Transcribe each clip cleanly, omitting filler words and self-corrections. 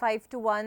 5 to 1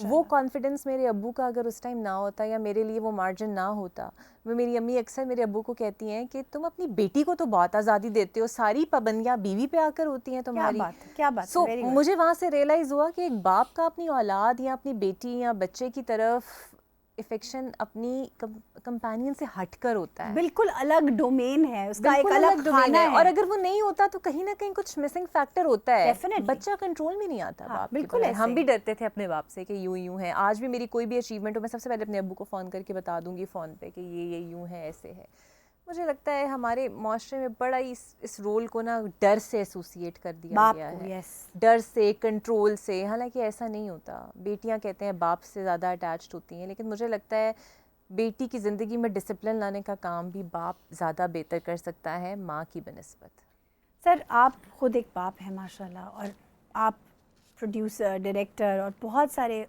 وہ confidence میرے ابو کا اگر اس ٹائم نہ ہوتا یا میرے لیے وہ مارجن نہ ہوتا. وہ میری امی اکثر میرے ابو کو کہتی ہیں کہ تم اپنی بیٹی کو تو بہت آزادی دیتے ہو, ساری پابندیاں بیوی پہ آ کر ہوتی ہیں تمہاری. کیا بات. سو مجھے وہاں سے ریئلائز ہوا کہ ایک باپ کا اپنی اولاد یا اپنی بیٹی یا بچے کی طرف افیکشن اپنی کمپینین سے ہٹ کر ہوتا ہے, بالکل الگ ڈومین ہے اس کا, ایک الگ ڈومین ہے. اور اگر وہ نہیں ہوتا تو کہیں نہ کہیں کچھ مسنگ فیکٹر ہوتا ہے, بچہ کنٹرول میں نہیں آتا باپ. بالکل ہم بھی ڈرتے تھے اپنے باپ سے کہ یوں ہے. آج بھی میری کوئی بھی اچیومنٹ ہو میں سب سے پہلے اپنے ابو کو فون کر کے بتا دوں گی فون پہ کہ یہ یوں ہے, ایسے ہے. مجھے لگتا ہے ہمارے معاشرے میں بڑا ہی اس رول کو نا ڈر سے ایسوسیٹ کر دیا گیا ہے, ڈر سے, کنٹرول سے. حالانکہ ایسا نہیں ہوتا. بیٹیاں کہتے ہیں باپ سے زیادہ اٹیچڈ ہوتی ہیں, لیکن مجھے لگتا ہے بیٹی کی زندگی میں ڈسپلن لانے کا کام بھی باپ زیادہ بہتر کر سکتا ہے ماں کی بنسبت. سر آپ خود ایک باپ ہیں ماشاء اللہ, اور آپ پروڈیوسر, ڈائریکٹر اور بہت سارے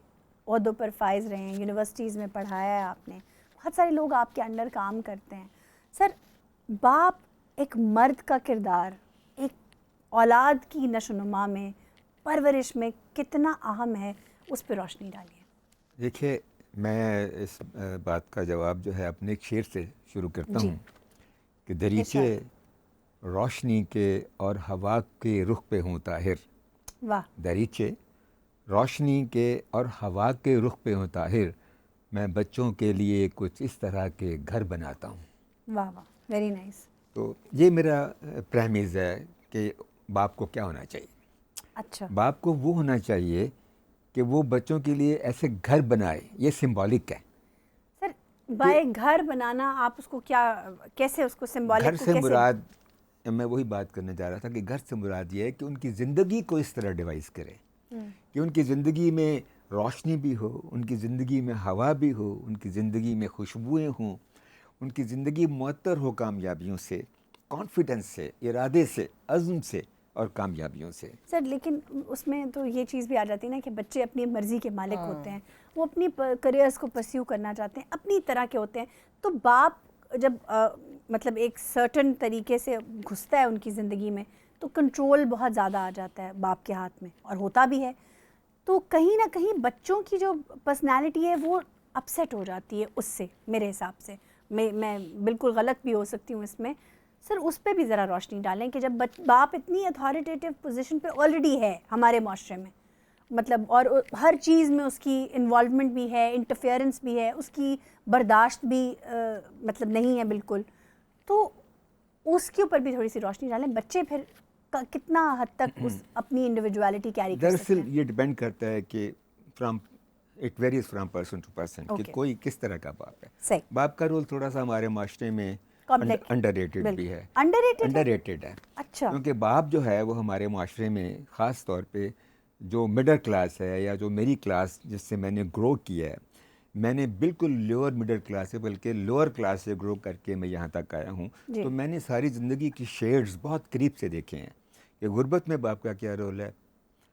عہدوں پر فائز رہے ہیں, یونیورسٹیز میں پڑھایا ہے آپ نے, بہت سارے لوگ آپ کے انڈر کام کرتے ہیں. سر باپ ایک مرد کا کردار ایک اولاد کی نشو و نما میں, پرورش میں کتنا اہم ہے, اس پہ روشنی ڈالیے. دیکھیے میں اس بات کا جواب جو ہے اپنے ایک شعر سے شروع کرتا ہوں کہ دریچے روشنی کے اور ہوا کے رخ پہ ہوں طاہر. واہ. دریچے روشنی کے اور ہوا کے رخ پہ ہوں طاہر, میں بچوں کے لیے کچھ اس طرح کے گھر بناتا ہوں. واہ واہ, ویری نائس. تو یہ میرا پریمیز ہے کہ باپ کو کیا ہونا چاہیے. اچھا. باپ کو وہ ہونا چاہیے کہ وہ بچوں کے لیے ایسے گھر بنائے. یہ سمبولک ہے. سر بائے گھر بنانا آپ اس کو کیا, کیسے اس کو سمبولک, گھر سے مراد, میں وہی بات کرنے جا رہا تھا کہ گھر سے مراد یہ ہے کہ ان کی زندگی کو اس طرح ڈیوائز کرے کہ ان کی زندگی میں روشنی بھی ہو, ان کی زندگی میں ہوا بھی ہو, ان کی زندگی میں خوشبوئیں ہوں, ان کی زندگی معطر ہو کامیابیوں سے, کانفیڈنس سے, ارادے سے, عزم سے اور کامیابیوں سے. سر لیکن اس میں تو یہ چیز بھی آ جاتی ہے نا کہ بچے اپنی مرضی کے مالک ہوتے ہیں, وہ اپنی کریئرز کو پرسیو کرنا چاہتے ہیں, اپنی طرح کے ہوتے ہیں. تو باپ جب مطلب ایک سرٹن طریقے سے گھستا ہے ان کی زندگی میں تو کنٹرول بہت زیادہ آ جاتا ہے باپ کے ہاتھ میں, اور ہوتا بھی ہے. تو کہیں نہ کہیں بچوں کی جو پرسنالٹی ہے وہ اپسیٹ ہو جاتی ہے اس سے, میرے حساب سے. میں بالکل غلط بھی ہو سکتی ہوں اس میں. سر اس پہ بھی ذرا روشنی ڈالیں کہ جب باپ اتنی اتھارٹیٹیو پوزیشن پہ آلریڈی ہے ہمارے معاشرے میں, مطلب اور ہر چیز میں اس کی انوالومنٹ بھی ہے, انٹرفیئرنس بھی ہے, اس کی برداشت بھی مطلب نہیں ہے بالکل, تو اس کے اوپر بھی تھوڑی سی روشنی ڈالیں. بچے پھر کتنا حد تک اس اپنی انڈیویجوالٹی کیری کر سکتے ہیں. دراصل یہ ڈیپینڈ کرتا ہے کہ it varies from person to person کہ کوئی کس طرح کا باپ ہے. صحیح. باپ کا رول تھوڑا سا ہمارے معاشرے میں انڈر ریٹڈ بھی ہے. انڈر ریٹڈ ہے. اچھا. کیونکہ باپ جو ہے وہ ہمارے معاشرے میں خاص طور پہ جو مڈل کلاس ہے یا جو میری کلاس جس سے میں نے گرو کیا ہے, میں نے بالکل لوور مڈل کلاس سے بلکہ لوور کلاس سے گرو کر کے میں یہاں تک آیا ہوں. تو میں نے ساری زندگی کی شیڈز بہت قریب سے دیکھے ہیں کہ غربت میں باپ کا کیا رول ہے,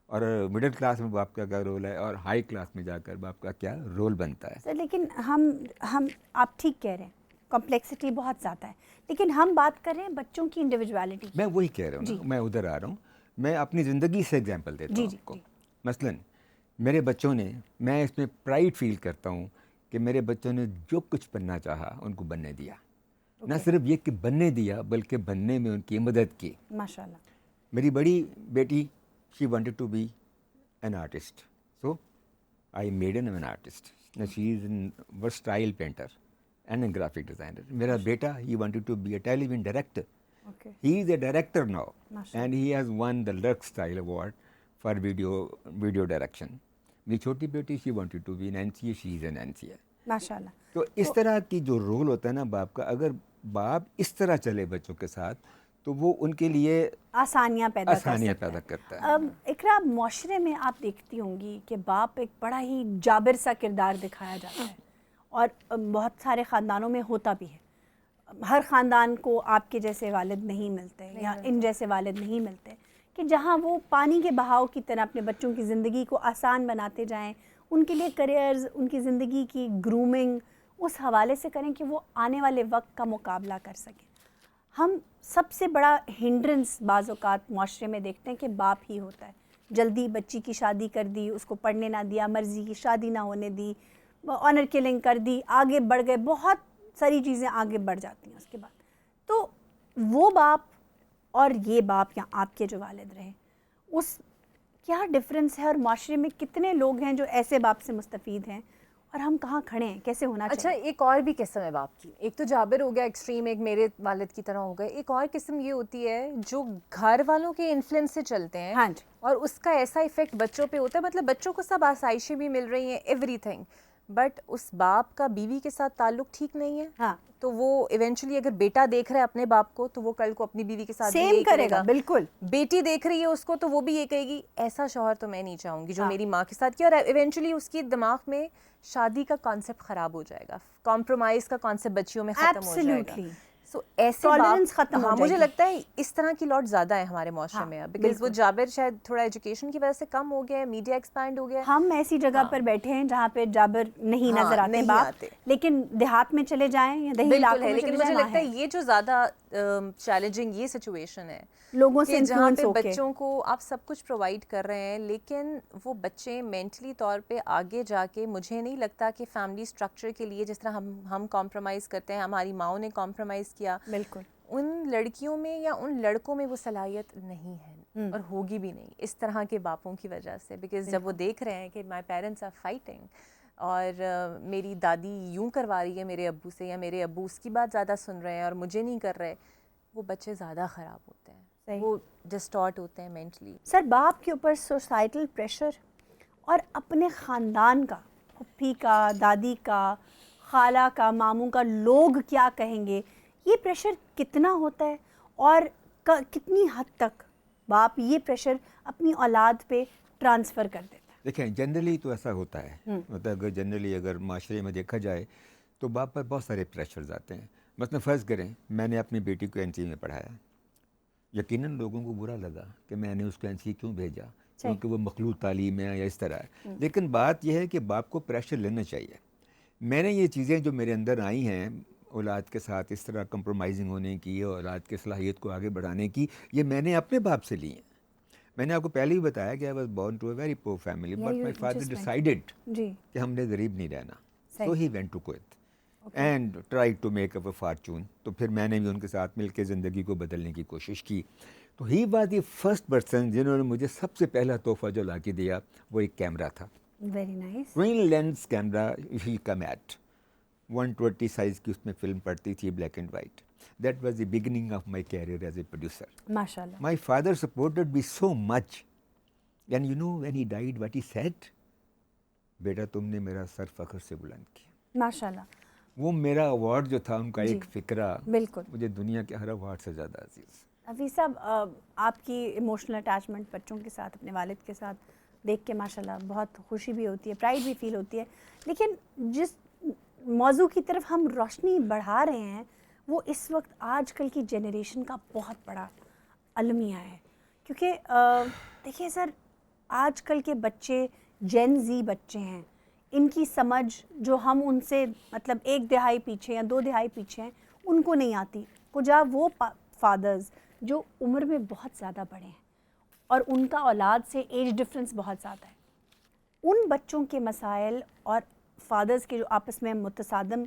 اور مڈل کلاس میں باپ کا کیا رول ہے, اور ہائی کلاس میں جا کر باپ کا کیا رول بنتا ہے. سر لیکن ہم آپ ٹھیک کہہ رہے ہیں, کمپلیکسٹی بہت زیادہ ہے, لیکن ہم بات کر رہے ہیں بچوں کی انڈیویجوالٹی. میں وہی کہہ رہا ہوں, میں ادھر آ رہا ہوں. میں اپنی زندگی سے ایگزامپل دیتا ہوں آپ کو. مثلاً میرے بچوں نے, میں اس میں پرائڈ فیل کرتا ہوں کہ میرے بچوں نے جو کچھ بننا چاہا ان کو بننے دیا. نہ صرف یہ کہ بننے دیا بلکہ بننے میں ان کی مدد کی. ماشاءاللہ. میری بڑی بیٹی she wanted to be an artist, so I made her an artist. Now she is a versatile painter and a graphic designer. میرا بیٹا he wanted to be a television director. Okay. He is a director now and he has won the Lurk Style Award for video direction. میری چھوٹی بیٹی she wanted to be an NCA, she is an NCA. ماشاءاللہ. تو اس طرح کی جو role ہوتا ہے نا باپ کا, اگر باپ اس طرح چلے بچوں کے ساتھ تو وہ ان کے لیے آسانیاں پیدا کرتا ہے. اقرا, معاشرے میں آپ دیکھتی ہوں گی کہ باپ ایک بڑا ہی جابر سا کردار دکھایا جاتا ہے, اور بہت سارے خاندانوں میں ہوتا بھی ہے. ہر خاندان کو آپ کے جیسے والد نہیں ملتے یا ان جیسے والد نہیں ملتے کہ جہاں وہ پانی کے بہاؤ کی طرح اپنے بچوں کی زندگی کو آسان بناتے جائیں, ان کے لیے کریئرز, ان کی زندگی کی گرومنگ اس حوالے سے کریں کہ وہ آنے والے وقت کا مقابلہ کر سکیں. ہم سب سے بڑا ہنڈرنس بعض اوقات معاشرے میں دیکھتے ہیں کہ باپ ہی ہوتا ہے. جلدی بچی کی شادی کر دی, اس کو پڑھنے نہ دیا, مرضی کی شادی نہ ہونے دی, آنر کلنگ کر دی, آگے بڑھ گئے, بہت ساری چیزیں آگے بڑھ جاتی ہیں اس کے بعد. تو وہ باپ اور یہ باپ یا آپ کے جو والد رہے, اس کیا ڈفرینس ہے, اور معاشرے میں کتنے لوگ ہیں جو ایسے باپ سے مستفید ہیں, اور ہم کہاں کھڑے ہیں, کیسے ہونا چاہیے؟ اچھا, ایک اور بھی قسم ہے باپ کی. ایک تو جابر ہو گیا ایکسٹریم, ایک میرے والد کی طرح ہو گئے. ایک اور قسم یہ ہوتی ہے جو گھر والوں کے انفلوئنس سے چلتے ہیں, ہاں جی, اور اس کا ایسا ایفیکٹ بچوں پہ ہوتا ہے. مطلب بچوں کو سب آسائشیں بھی مل رہی ہیں, ایوری تھنگ, بٹ اس باپ کا بیوی کے ساتھ تعلق ٹھیک نہیں ہے. ہاں, تو وہ ایونچولی اگر بیٹا دیکھ رہا ہے اپنے باپ کو تو وہ کل کو اپنی بیوی کے ساتھ بھی سیم یہی کرے گا. بالکل. بیٹی دیکھ رہی ہے اس کو تو وہ بھی یہ کہے گی. ایسا شوہر تو میں نہیں چاہوں گی جو میری ماں کے ساتھ کیا, اور ایونچولی اس کی دماغ میں شادی کا کانسیپٹ خراب ہو جائے گا, کمپرومائز کا کانسیپٹ بچیوں میں ختم ہو جائے گا. سو ایسے ٹالرنس ختم ہو ہاں, جائے مجھے گی. لگتا ہے اس طرح کی لاٹ زیادہ ہے ہمارے معاشرے میں, بیکاز وہ جابر شاید تھوڑا ایجوکیشن کی وجہ سے کم ہو گیا ہے, میڈیا ایکسپینڈ ہو گیا. ہم ایسی جگہ پر بیٹھے ہیں جہاں پہ جابر نہیں نظر آتے باپ, لیکن دیہات میں چلے جائیں یا دیہی علاقوں میں چلے جائیں, لیکن مجھے لگتا ہے یہ جو زیادہ چیلنجنگ یہ سچویشن ہے لوگوں سے جہاں انفلوئنس پہ ہو کے بچوں کو آپ سب کچھ پرووائڈ کر رہے ہیں, لیکن وہ بچے مینٹلی طور پہ آگے جا کے, مجھے نہیں لگتا کہ فیملی اسٹرکچر کے لیے جس طرح ہم کمپرومائز کرتے ہیں, ہماری ماؤں نے کمپرومائز کیا, بالکل ان لڑکیوں میں یا ان لڑکوں میں وہ صلاحیت نہیں ہے, اور ہوگی بھی نہیں اس طرح کے باپوں کی وجہ سے. بیکاز جب وہ دیکھ رہے ہیں کہ مائی پیرنٹس آر فائٹنگ, اور میری دادی یوں کروا رہی ہے میرے ابو سے, یا میرے ابو اس کی بات زیادہ سن رہے ہیں اور مجھے نہیں کر رہے, وہ بچے زیادہ خراب ہوتے ہیں, وہ ڈسٹارٹ ہوتے ہیں مینٹلی. سر, باپ کے اوپر سوسائٹل پریشر اور اپنے خاندان کا, پھپھی کا, دادی کا, خالہ کا, ماموں کا, لوگ کیا کہیں گے, یہ پریشر کتنا ہوتا ہے, اور کتنی حد تک باپ یہ پریشر اپنی اولاد پہ ٹرانسفر کر دیتا ہے؟ دیکھیں, جنرلی تو ایسا ہوتا ہے, مطلب اگر معاشرے میں دیکھا جائے تو باپ پر بہت سارے پریشرز آتے ہیں. مثلا فرض کریں میں نے اپنی بیٹی کو این سی میں پڑھایا, یقیناً لوگوں کو برا لگا کہ میں نے اس کو این سی کیوں بھیجا, کیونکہ وہ مخلوط تعلیم ہے یا اس طرح ہے. لیکن بات یہ ہے کہ باپ کو پریشر لینا چاہیے. میں نے یہ چیزیں جو میرے اندر آئی ہیں اولاد کے ساتھ اس طرح کمپرومائزنگ ہونے کی, اولاد کی صلاحیت کو آگے بڑھانے کی, یہ میں نے اپنے باپ سے لی ہیں. میں نے آپ کو پہلے ہی بتایا کہ I was born to a very poor family, but my father decided کہ ہم نے غریب نہیں رہنا, so he went to Kuwait and try to make up a fortune. تو پھر میں نے بھی ان کے ساتھ مل کے زندگی کو بدلنے کی کوشش کی. تو he was the first person جنہوں نے مجھے سب سے پہلا تحفہ جو لا کے دیا وہ ایک کیمرہ تھا, very nice, twin lens camera, he come at 120 size کی اس میں فلم پڑتی تھی, black and white. That was the beginning of my career as a producer. ماشاءاللہ. My father supported me so much. And you know when he died what he said? بیٹا تم نے میرا سر فخر سے بلند کیا. ماشاءاللہ. وہ میرا ایوارڈ جو تھا ان کا ایک فکرہ, بالکل مجھے دنیا کے ہر ایوارڈ سے زیادہ عزیز. حفیظ صاحب, آپ کی ایموشنل اٹیچمنٹ بچوں کے ساتھ, اپنے والد کے ساتھ دیکھ کے ماشاءاللہ بہت خوشی بھی ہوتی ہے, پرائڈ بھی فیل ہوتی ہے. لیکن جس موضوع کی طرف ہم روشنی بڑھا رہے ہیں وہ اس وقت آج کل کی جنریشن کا بہت بڑا المیہ ہے. کیونکہ دیکھیے سر, آج کل کے بچے جین زی بچے ہیں, ان کی سمجھ جو ہم ان سے مطلب 1 دہائی پیچھے یا 2 دہائی پیچھے ہیں ان کو نہیں آتی. کجا وہ فادرز جو عمر میں بہت زیادہ بڑے ہیں اور ان کا اولاد سے ایج ڈفرینس بہت زیادہ ہے, ان بچوں کے مسائل اور فادرز کے جو آپس میں متصادم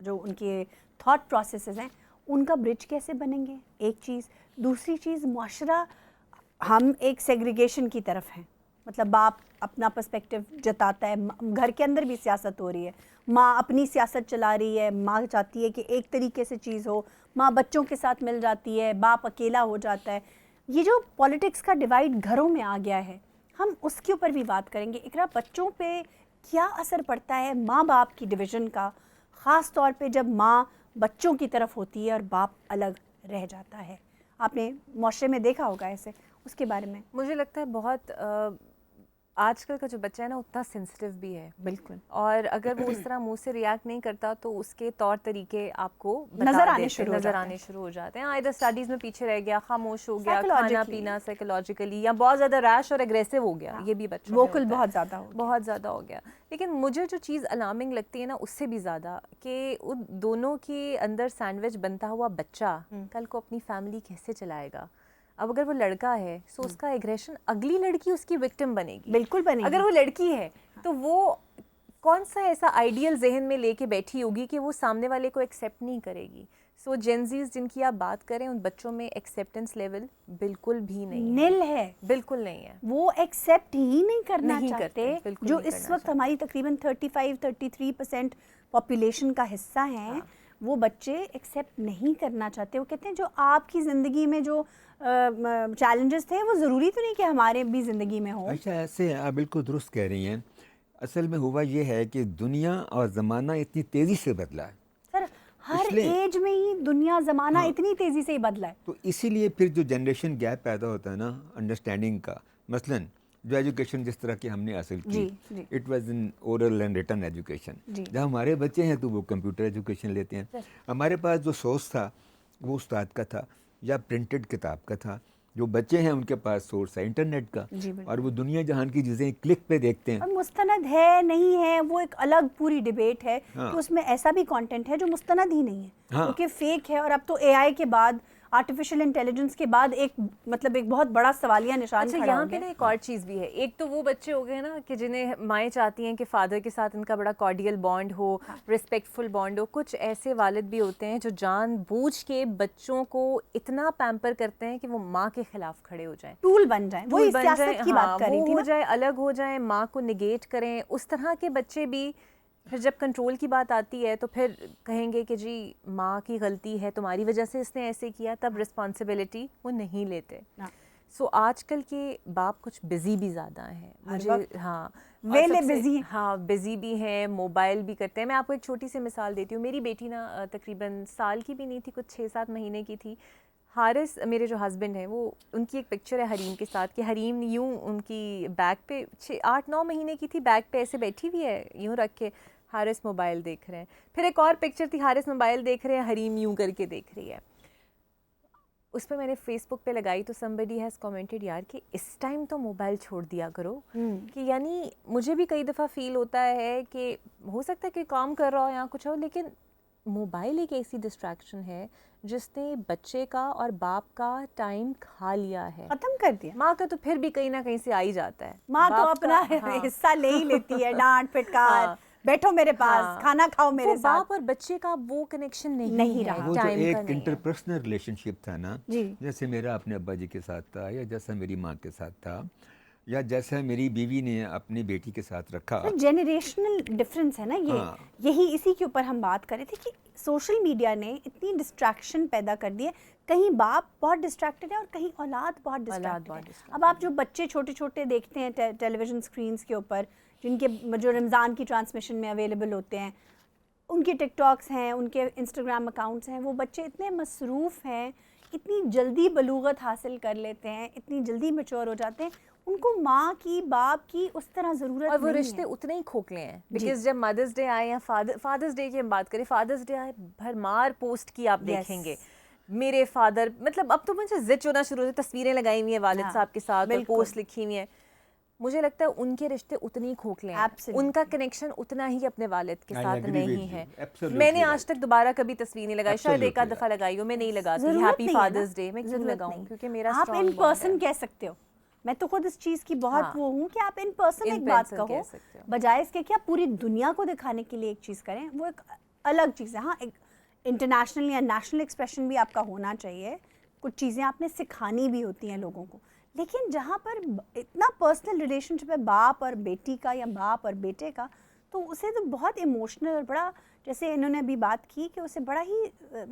جو ان کے تھاٹ پروسیسز ہیں ان کا برج کیسے بنیں گے, ایک چیز. دوسری چیز, معاشرہ, ہم ایک سیگریگیشن کی طرف ہیں, مطلب باپ اپنا پرسپیکٹو جتاتا ہے, گھر کے اندر بھی سیاست ہو رہی ہے, ماں اپنی سیاست چلا رہی ہے, ماں چاہتی ہے کہ ایک طریقے سے چیز ہو, ماں بچوں کے ساتھ مل جاتی ہے, باپ اکیلا ہو جاتا ہے. یہ جو پولیٹکس کا ڈیوائڈ گھروں میں آ گیا ہے, ہم اس کے اوپر بھی بات کریں گے. اقرا, بچوں پہ کیا اثر پڑتا ہے ماں باپ کی ڈویژن کا, خاص طور پہ جب ماں بچوں کی طرف ہوتی ہے اور باپ الگ رہ جاتا ہے؟ آپ نے معاشرے میں دیکھا ہوگا ایسے, اس کے بارے میں. مجھے لگتا ہے بہت آج کل کا جو بچہ ہے نا اتنا سینسٹیو بھی ہے. بالکل. اور اگر وہ اس طرح منہ سے ریئیکٹ نہیں کرتا تو اس کے طور طریقے آپ کو نظر آنے شروع ہو جاتے ہیں. ادھر اسٹڈیز میں پیچھے رہ گیا, خاموش ہو گیا, کھانا پینا سائیکولوجیکلی, یا بہت زیادہ ریش اور اگریسو ہو گیا. یہ بھی بچوں میں ووکل بہت زیادہ ہو گیا. لیکن مجھے جو چیز الارمنگ لگتی ہے نا اس سے بھی زیادہ, کہ ان دونوں کے اندر سینڈوچ بنتا ہوا بچہ کل کو اپنی فیملی کیسے چلائے گا, اب اگر وہ لڑکا ہے سو اس کا ایگریشن اگلی لڑکی اس کی وکٹم بنے گی. بالکل بنے گی. اگر وہ لڑکی ہے تو وہ کون سا ایسا آئیڈیل ذہن میں لے کے بیٹھی ہوگی کہ وہ سامنے والے کو ایکسیپٹ نہیں کرے گی. سو جینزیز جن کی آپ بات کریں ان بچوں میں ایکسیپٹنس لیول بالکل بھی نہیں نل ہے, بالکل نہیں ہے. وہ ایکسیپٹ ہی نہیں کرنا نہیں چاہتے. کرتے, بالکل جو نہیں اس کرنا وقت ہماری تقریباً 35-33% پاپولیشن کا حصہ ہیں, وہ بچے ایکسیپٹ نہیں کرنا چاہتے. وہ کہتے ہیں جو آپ کی زندگی میں جو چیلنجز تھے وہ ضروری تو نہیں کہ ہمارے بھی زندگی میں ہوں. اچھا ایسے آپ بالکل درست کہہ رہی ہیں. اصل میں ہوا یہ ہے کہ دنیا اور زمانہ اتنی تیزی سے بدلا ہے سر, ہر ایج میں ہی دنیا زمانہ اتنی تیزی سے ہی بدلا ہے. تو اسی لیے پھر جو جنریشن گیپ پیدا ہوتا ہے نا انڈرسٹینڈنگ کا, مثلاً جو ایجوکیشن جس طرح کی ہم نے حاصل کی, it was in oral and written education. جب ہمارے بچے ہیں تو وہ کمپیوٹر ایجوکیشن لیتے ہیں. ہمارے پاس جو سورس تھا وہ استاد کا تھا یا پرنٹڈ کتاب کا تھا. جو بچے ہیں ان کے پاس سورس ہے انٹرنیٹ کا, اور وہ دنیا جہان کی چیزیں کلک پہ دیکھتے ہیں. اور مستند ہے نہیں ہے وہ ایک الگ پوری ڈیبیٹ ہے کہ اس میں ایسا بھی کانٹینٹ ہے جو مستند ہی نہیں ہے, کیونکہ فیک ہے. اور اب تو اے آئی کے بعد, آرٹیفیشیل انٹیلیجنس کے بعد ایک مطلب ایک بہت بڑا سوالیہ نشان کھڑا ہو گیا. یہاں پہ نا ایک اور چیز بھی ہے. ایک تو وہ بچے ہو گئے نا کہ جنہیں مائیں چاہتی ہیں کہ فادر کے ساتھ ان کا بڑا کارڈیل بانڈ ہو, رسپیکٹفل بانڈ ہو. کچھ ایسے والد بھی ہوتے ہیں جو جان بوجھ کے بچوں کو اتنا پیمپر کرتے ہیں کہ وہ ماں کے خلاف کھڑے ہو جائیں, ٹول بن جائیں. وہی سیاست کی بات کر رہی تھی, ہو جائے, الگ ہو جائیں, ماں کو نگیٹ کریں. اس طرح کے بچے بھی پھر جب کنٹرول کی بات آتی ہے تو پھر کہیں گے کہ جی ماں کی غلطی ہے, تمہاری وجہ سے اس نے ایسے کیا. تب رسپانسبلٹی وہ نہیں لیتے. سو آج کل کے باپ کچھ بزی بھی زیادہ ہیں مجھے, بزی بھی ہیں, موبائل بھی کرتے ہیں. میں آپ کو ایک چھوٹی سی مثال دیتی ہوں. میری بیٹی نا تقریباً سال کی بھی نہیں تھی, کچھ 6-7 مہینے کی تھی. حارث میرے جو ہسبینڈ ہیں وہ, ان کی ایک پکچر ہے حریم کے ساتھ کہ حریم یوں ان کی بیک پہ 8-9 مہینے کی تھی, بیک پہ ایسے بیٹھی ہوئی ہے یوں رکھ کے, حارث موبائل دیکھ رہے ہیں. پھر ایک اور پکچر تھی, حارث موبائل دیکھ رہے ہیں, حریم یوں کر کے دیکھ رہی ہے. اس پہ میں نے فیس بک پہ لگائی تو somebody has commented یار کہ اس ٹائم تو موبائل چھوڑ دیا کرو. کہ یعنی مجھے بھی کئی دفعہ فیل ہوتا ہے کہ ہو سکتا ہے کہ کام کر رہا ہو یا کچھ ہو, لیکن موبائل ایک ایسی ڈسٹریکشن ہے جس نے بچے کا اور باپ کا ٹائم کھا لیا ہے, ختم کر دیا. ماں کا تو پھر بھی کہیں نہ کہیں سے آ ہی جاتا ہے. ماں تو اپنا حصہ لے ہی لیتی ہے, ڈانٹ پھٹکار, بیٹھو میرے پاس, کھانا کھاؤ میرے ساتھ. باپ اور بچے کا وہ کنیکشن نہیں رہا. وہ جو ایک انٹرپرسنل ریلیشن شپ تھا نا, جیسے میرا اپنے ابا جی کے ساتھ تھا, یا جیسا میری ماں کے ساتھ تھا, یا جیسا میری بیوی نے اپنی بیٹی کے ساتھ رکھا. جنریشنل ڈفرینس ہے نا یہ. یہی اسی کے اوپر ہم بات کر رہے تھے کہ سوشل میڈیا نے اتنی ڈسٹریکشن پیدا کر دی ہے. کہیں باپ بہت ڈسٹریکٹڈ ہے اور کہیں اولاد بہت ڈسٹریکٹڈ ہے. اب آپ جو بچے چھوٹے چھوٹے دیکھتے ہیں ٹیلی ویژن اسکرینس کے اوپر, جن کے جو رمضان کی ٹرانسمیشن میں اویلیبل ہوتے ہیں, ان کے ٹک ٹاکس ہیں, ان کے انسٹاگرام اکاؤنٹس ہیں, وہ بچے اتنے مصروف ہیں, اتنی جلدی بلوغت حاصل کر لیتے ہیں, اتنی جلدی میچور ہو جاتے ہیں, ان کو ماں کی باپ کی اس طرح ضرورت نہیں ہے. اور وہ رشتے اتنے ہی کھوکھلے ہیں. بیکاز جب مدرس ڈے آئے یا فادرس ڈے کی ہم بات کریں, فادرس ڈے آئے بھرمار پوسٹ کی آپ دیکھیں گے, میرے فادر, مطلب اب تو مجھے زچ ہونا شروع ہوئی, تصویریں لگائی ہوئی ہیں والد صاحب کے ساتھ اور پوسٹ لکھی ہوئی ہیں. مجھے لگتا ہے ان کے رشتے اتنے ہی کھوکھلے ہیں, ان کا کنیکشن اتنا ہی اپنے والد کے ساتھ نہیں ہے. میں نے آج تک دوبارہ کبھی تصویر نہیں لگائی, شاید ایک آدھ دفعہ لگائی ہو, میں نہیں لگاتی ہیپی فادرس ڈے. میں کیوں لگاؤں, کیونکہ میرا آپ ان پرسن کہہ سکتے ہو. میں تو خود اس چیز کی بہت وہ ہوں کہ آپ ان پرسن ایک بات کہو, بجائے اس کے کہ آپ پوری دنیا کو دکھانے کے لیے ایک چیز کریں, وہ ایک الگ چیز ہے. ہاں ایک انٹرنیشنل یا نیشنل ایکسپریشن بھی آپ کا ہونا چاہیے, کچھ چیزیں آپ نے سکھانی بھی ہوتی ہیں لوگوں کو, لیکن جہاں پر اتنا پرسنل ریلیشن شپ ہے باپ اور بیٹی کا یا باپ اور بیٹے کا, تو اسے تو بہت ایموشنل اور بڑا, جیسے انہوں نے ابھی بات کی کہ اسے بڑا ہی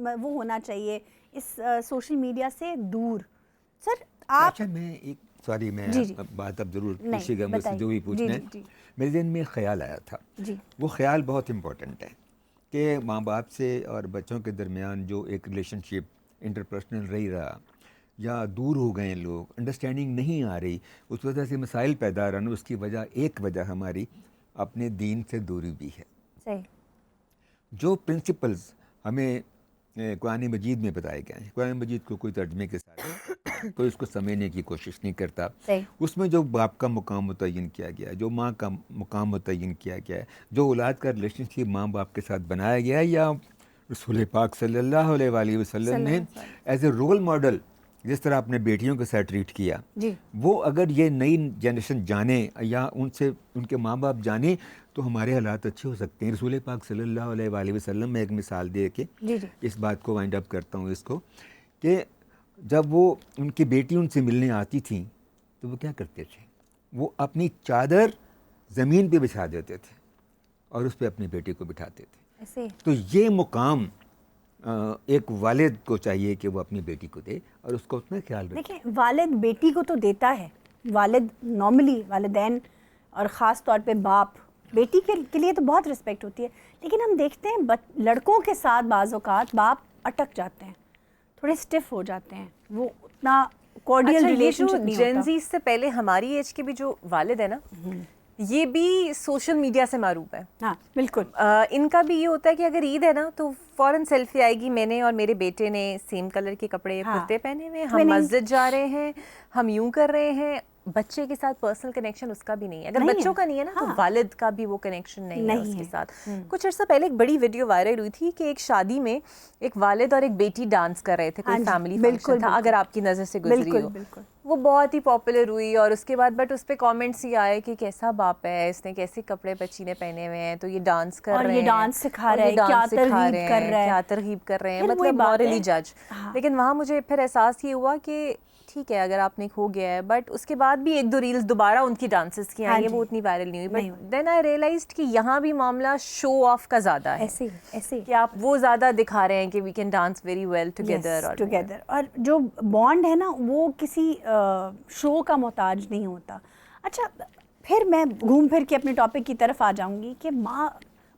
وہ ہونا چاہیے اس سوشل میڈیا سے دور. سر آپ, اچھا میں ایک سوری میں بات اب ضرور پوچھیے گا مجھ سے جو بھی پوچھنا ہے. میرے ذہن میں خیال آیا تھا, وہ خیال بہت امپورٹنٹ ہے کہ ماں باپ سے اور بچوں کے درمیان جو ایک ریلیشن شپ انٹرپرسنل رہا یا دور ہو گئے لوگ, انڈرسٹینڈنگ نہیں آ رہی, اس وجہ سے مسائل پیدا رہنا, اس کی وجہ ایک وجہ ہماری اپنے دین سے دوری بھی ہے. صحیح. جو پرنسپلز ہمیں قرآن مجید میں بتائے گئے ہیں, قرآن مجید کو کوئی ترجمے کے ساتھ کوئی اس کو سمجھنے کی کوشش نہیں کرتا. اس میں جو باپ کا مقام متعین کیا گیا ہے, جو ماں کا مقام متعین کیا گیا ہے, جو اولاد کا ریلیشن شپ ماں باپ کے ساتھ بنایا گیا ہے, یا رسول پاک صلی اللہ علیہ وآلہ وسلم نے ایز اے رول ماڈل جس طرح اپنے بیٹیوں کے ساتھ ٹریٹ کیا جی وہ اگر یہ نئی جنریشن جانے یا ان سے ان کے ماں باپ جانے تو ہمارے حالات اچھے ہو سکتے ہیں. رسول پاک صلی اللہ علیہ وآلہ وسلم میں ایک مثال دے کے جی جی اس بات کو وائنڈ اپ کرتا ہوں اس کو کہ جب وہ ان کی بیٹی ان سے ملنے آتی تھیں تو وہ کیا کرتے تھے, وہ اپنی چادر زمین پہ بچھا دیتے تھے اور اس پہ اپنی بیٹی کو بٹھاتے تھے. ایسے تو یہ مقام ایک والد کو چاہیے کہ وہ اپنی بیٹی کو دے اور اس کو اتنا خیال رکھے. دیکھیں والد بیٹی کو تو دیتا ہے, والد نارملی والدین اور خاص طور پہ باپ بیٹی کے لیے تو بہت رسپیکٹ ہوتی ہے, لیکن ہم دیکھتے ہیں لڑکوں کے ساتھ بعض اوقات باپ اٹک جاتے ہیں, تھوڑے اسٹف ہو جاتے ہیں, وہ اتنا کارڈیل اچھا یہ ریلیشن جو شپ نہیں جین ہوتا. زی سے پہلے ہماری ایج کے بھی جو والد ہیں نا یہ بھی سوشل میڈیا سے معروف ہے. ہاں بالکل, ان کا بھی یہ ہوتا ہے کہ اگر عید ہے نا تو فوراً سیلفی آئے گی, میں نے اور میرے بیٹے نے سیم کلر کے کپڑے کرتے پہنے ہوئے, ہم مسجد جا رہے ہیں, ہم یوں کر رہے ہیں. بچے کے ساتھ پرسنل کنیکشن اس کا بھی نہیں ہے. اگر بچوں کا نہیں ہے نا تو والد کا بھی وہ کنیکشن نہیں ہے اس کے ساتھ. کچھ عرصہ پہلے ایک بڑی ویڈیو وائرل ہوئی تھی کہ ایک شادی میں ایک والد اور ایک بیٹی ڈانس کر رہے تھے, کوئی فیملی فنکشن تھا, اگر آپ کی نظر سے گزری ہو. وہ بہت ہی پاپولر ہوئی اور اس کے بعد بٹ اس پہ کامنٹس یہ آئے کہ کیسا باپ ہے, اس نے کیسے کپڑے بچی نے پہنے ہوئے ہیں, تو یہ ڈانس کر رہے ہیں, یہ ڈانس سکھا رہا ہے, کیا ترغیب کر رہے ہیں, مطلب مورلی جج. لیکن وہاں مجھے پھر احساس یہ ہوا کہ ٹھیک ہے اگر آپ نے ہو گیا ہے, بٹ اس کے بعد بھی ایک دو ریلز دوبارہ ان کی ڈانسز کی آئی ہیں, وہ اتنی وائرل نہیں ہوئی. بٹ دین آئی ریئلائزڈ کہ یہاں بھی معاملہ شو آف کا زیادہ ہے, ایسے کہ آپ وہ زیادہ دکھا رہے ہیں کہ we can dance very well together. اور جو بانڈ ہے نا وہ کسی شو کا محتاج نہیں ہوتا. اچھا پھر میں گھوم پھر کے اپنے ٹاپک کی طرف آ جاؤں گی کہ